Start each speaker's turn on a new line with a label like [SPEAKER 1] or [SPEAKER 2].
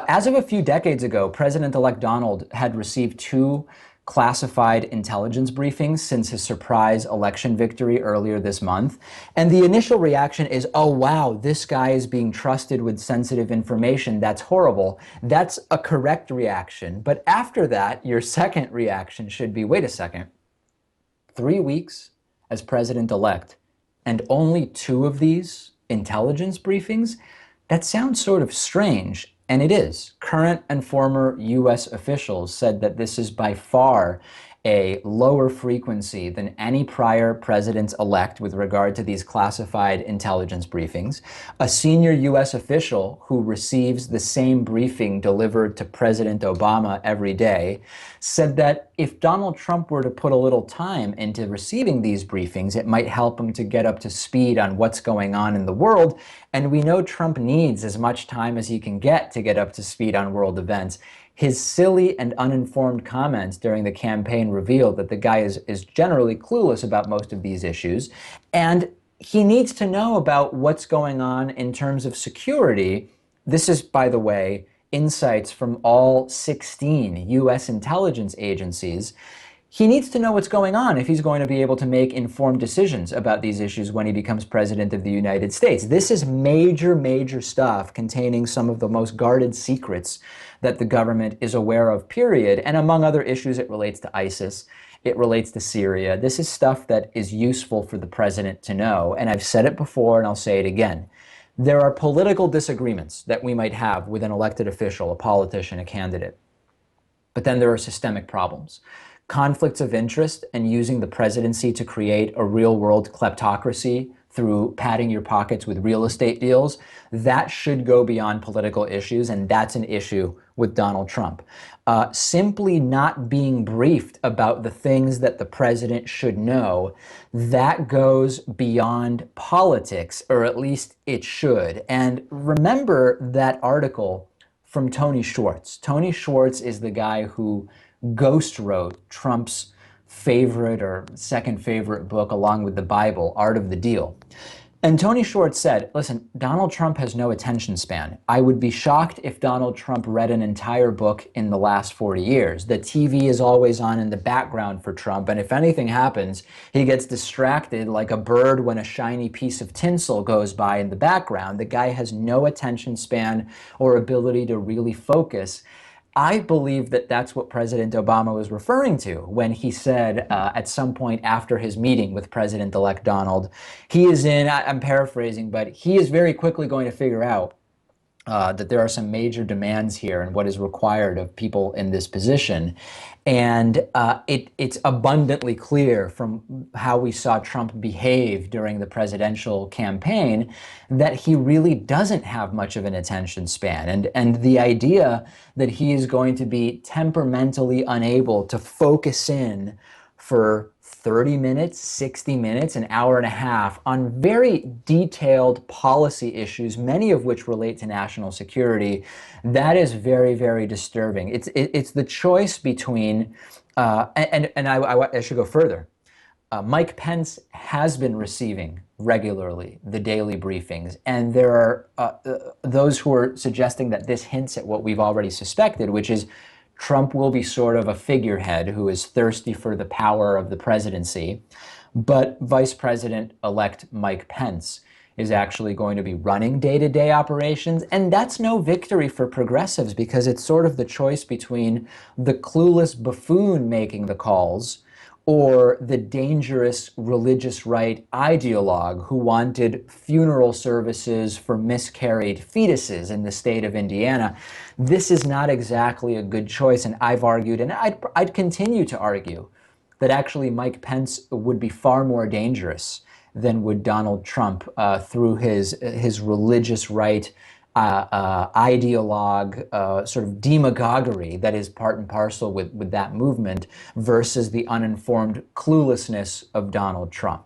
[SPEAKER 1] As of a few decades ago, President-elect Donald had received two classified intelligence briefings since his surprise election victory earlier this month. And the initial reaction is, oh, wow, this guy is being trusted with sensitive information. That's horrible. That's a correct reaction. But after that, your second reaction should be, wait a second, 3 weeks as president-elect and only two of these intelligence briefings? That sounds sort of strange. And it is. Current and former U.S. officials said that this is by far a lower frequency than any prior president-elect with regard to these classified intelligence briefings. A senior U.S. official who receives the same briefing delivered to President Obama every day said that if Donald Trump were to put a little time into receiving these briefings, it might help him to get up to speed on what's going on in the world. And we know Trump needs as much time as he can get to get up to speed on world events. His silly and uninformed comments during the campaign revealed that the guy is generally clueless about most of these issues. And he needs to know about what's going on in terms of security. This is, by the way, insights from all 16 U.S. intelligence agencies. He needs to know what's going on if he's going to be able to make informed decisions about these issues when he becomes president of the United States. This is major, major stuff containing some of the most guarded secrets that the government is aware of, period. And among other issues, it relates to ISIS. It relates to Syria. This is stuff that is useful for the president to know. And I've said it before and I'll say it again. There are political disagreements that we might have with an elected official, a politician, a candidate. But then there are systemic problems. Conflicts of interest and using the presidency to create a real-world kleptocracy through padding your pockets with real estate deals, that should go beyond political issues, and that's an issue with Donald Trump. Simply not being briefed about the things that the president should know, that goes beyond politics, or at least it should. And remember that article from Tony Schwartz. Tony Schwartz is the guy who ghost wrote Trump's favorite or second favorite book along with the Bible, Art of the Deal. And Tony Schwartz said, listen, Donald Trump has no attention span. I would be shocked if Donald Trump read an entire book in the last 40 years. The TV is always on in the background for Trump, and if anything happens, he gets distracted like a bird when a shiny piece of tinsel goes by in the background. The guy has no attention span or ability to really focus. I believe that that's what President Obama was referring to when he said at some point after his meeting with President-elect Donald, he is in, I'm paraphrasing, but he is very quickly going to figure out that there are some major demands here and what is required of people in this position. And it's abundantly clear from how we saw Trump behave during the presidential campaign that he really doesn't have much of an attention span. And the idea that he is going to be temperamentally unable to focus in for 30 minutes, 60 minutes, an hour and a half on very detailed policy issues, many of which relate to national security, that is very, very disturbing. It's the choice between, I should go further. Mike Pence has been receiving regularly the daily briefings, and there are those who are suggesting that this hints at what we've already suspected, which is Trump will be sort of a figurehead who is thirsty for the power of the presidency, but Vice President-elect Mike Pence is actually going to be running day-to-day operations, and that's no victory for progressives because it's sort of the choice between the clueless buffoon making the calls or the dangerous religious right ideologue who wanted funeral services for miscarried fetuses in the state of Indiana. This is not exactly a good choice, and I've argued, and I'd continue to argue, that actually Mike Pence would be far more dangerous than would Donald Trump through his religious right ideologue, sort of demagoguery that is part and parcel with that movement versus the uninformed cluelessness of Donald Trump.